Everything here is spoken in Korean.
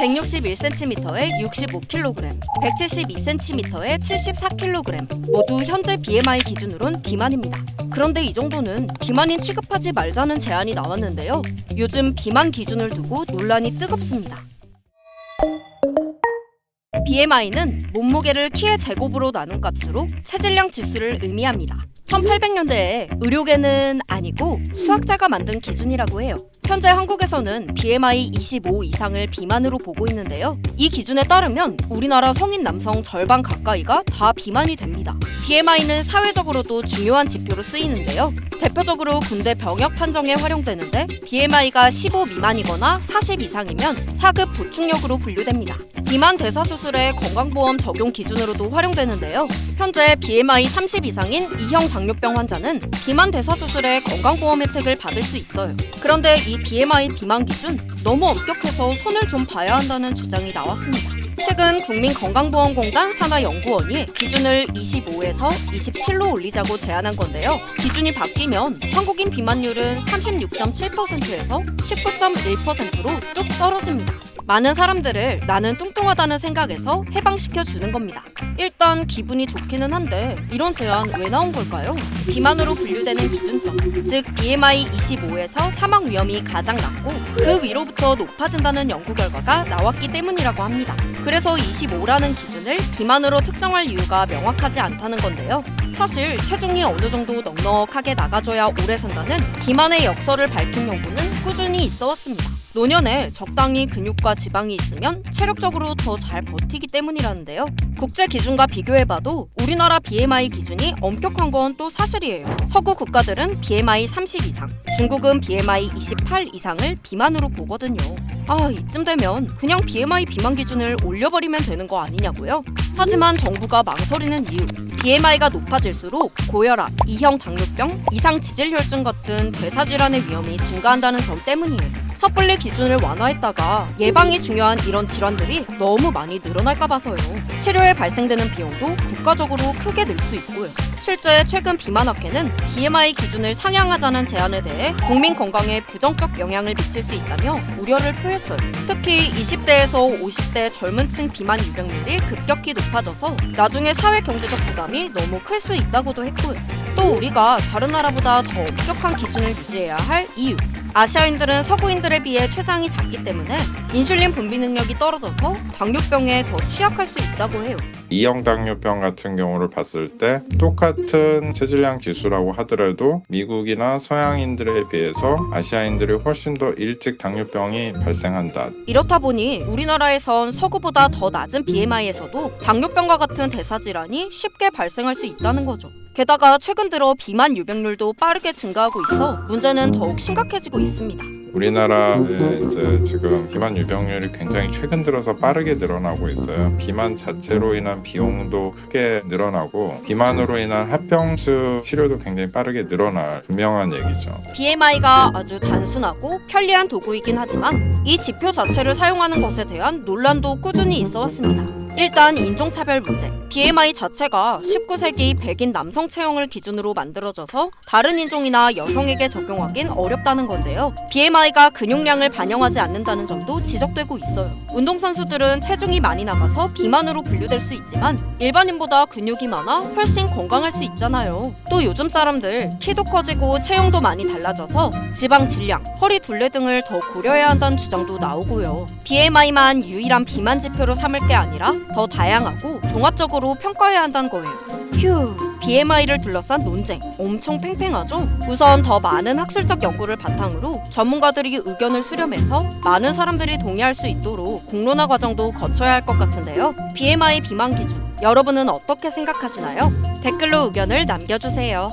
161cm에 65kg, 172cm에 74kg, 모두 현재 BMI 기준으론 비만입니다. 그런데 이 정도는 비만인 취급하지 말자는 제안이 나왔는데요. 요즘 비만 기준을 두고 논란이 뜨겁습니다. BMI는 몸무게를 키의 제곱으로 나눈 값으로 체질량 지수를 의미합니다. 1800년대에 의료계는 아니고 수학자가 만든 기준이라고 해요. 현재 한국에서는 BMI 25 이상을 비만으로 보고 있는데요. 이 기준에 따르면 우리나라 성인 남성 절반 가까이가 다 비만이 됩니다. BMI는 사회적으로도 중요한 지표로 쓰이는데요. 대표적으로 군대 병역 판정에 활용되는데 BMI가 15 미만이거나 40 이상이면 4급 보충력으로 분류됩니다. 비만 대사 수술의 건강보험 적용 기준으로도 활용되는데요. 현재 BMI 30 이상인 2형 당뇨병 환자는 비만 대사 수술의 건강보험 혜택을 받을 수 있어요. 그런데 이 BMI 비만 기준 너무 엄격해서 손을 좀 봐야 한다는 주장이 나왔습니다. 최근 국민건강보험공단 산하연구원이 기준을 25에서 27로 올리자고 제안한 건데요. 기준이 바뀌면 한국인 비만율은 36.7%에서 19.1%로 뚝 떨어집니다. 많은 사람들을 나는 뚱뚱하다는 생각에서 해방시켜주는 겁니다. 일단 기분이 좋기는 한데 이런 제안 왜 나온 걸까요? 비만으로 분류되는 기준점, 즉 BMI 25에서 사망 위험이 가장 낮고 그 위로부터 높아진다는 연구 결과가 나왔기 때문이라고 합니다. 그래서 25라는 기준을 비만으로 특정할 이유가 명확하지 않다는 건데요. 사실 체중이 어느 정도 넉넉하게 나가줘야 오래 산다는 비만의 역설을 밝힌 연구는 꾸준히 있어 왔습니다. 노년에 적당히 근육과 지방이 있으면 체력적으로 더 잘 버티기 때문이라는데요. 국제 기준과 비교해봐도 우리나라 BMI 기준이 엄격한 건 또 사실이에요. 서구 국가들은 BMI 30 이상, 중국은 BMI 28 이상을 비만으로 보거든요. 이쯤 되면 그냥 BMI 비만 기준을 올려버리면 되는 거 아니냐고요? 하지만 정부가 망설이는 이유, BMI가 높아질수록 고혈압, 2형 당뇨병, 이상 지질혈증 같은 대사질환의 위험이 증가한다는 점 때문이에요. 섣불리 기준을 완화했다가 예방이 중요한 이런 질환들이 너무 많이 늘어날까 봐서요. 치료에 발생되는 비용도 국가적으로 크게 늘 수 있고요. 실제 최근 비만학회는 BMI 기준을 상향하자는 제안에 대해 국민 건강에 부정적 영향을 미칠 수 있다며 우려를 표했어요. 특히 20대에서 50대 젊은 층 비만 유병률이 급격히 높아져서 나중에 사회 경제적 부담이 너무 클 수 있다고도 했고요. 또 우리가 다른 나라보다 더 엄격한 기준을 유지해야 할 이유, 아시아인들은 서구인들에 비해 췌장이 작기 때문에 인슐린 분비 능력이 떨어져서 당뇨병에 더 취약할 수 있다고 해요. 2형 당뇨병 같은 경우를 봤을 때 똑같은 체질량 지수라고 하더라도 미국이나 서양인들에 비해서 아시아인들이 훨씬 더 일찍 당뇨병이 발생한다. 이렇다 보니 우리나라에선 서구보다 더 낮은 BMI에서도 당뇨병과 같은 대사질환이 쉽게 발생할 수 있다는 거죠. 게다가 최근 들어 비만 유병률도 빠르게 증가하고 있어 문제는 더욱 심각해지고 있습니다. 우리나라에 이제 지금 비만 유병률이 굉장히 최근 들어서 빠르게 늘어나고 있어요. 비만 자체로 인한 비용도 크게 늘어나고 비만으로 인한 합병증 치료도 굉장히 빠르게 늘어날 분명한 얘기죠. BMI가 아주 단순하고 편리한 도구이긴 하지만 이 지표 자체를 사용하는 것에 대한 논란도 꾸준히 있어 왔습니다. 일단 인종차별 문제. BMI 자체가 19세기 백인 남성 체형을 기준으로 만들어져서 다른 인종이나 여성에게 적용하긴 어렵다는 건데요. BMI가 근육량을 반영하지 않는다는 점도 지적되고 있어요. 운동선수들은 체중이 많이 나가서 비만으로 분류될 수 있지만 일반인보다 근육이 많아 훨씬 건강할 수 있잖아요. 또 요즘 사람들 키도 커지고 체형도 많이 달라져서 지방 질량, 허리 둘레 등을 더 고려해야 한다는 주장도 나오고요. BMI만 유일한 비만 지표로 삼을 게 아니라 더 다양하고 종합적으로 평가해야 한다는 거예요. 휴, BMI를 둘러싼 논쟁 엄청 팽팽하죠? 우선 더 많은 학술적 연구를 바탕으로 전문가들이 의견을 수렴해서 많은 사람들이 동의할 수 있도록 공론화 과정도 거쳐야 할 것 같은데요. BMI 비만 기준, 여러분은 어떻게 생각하시나요? 댓글로 의견을 남겨주세요.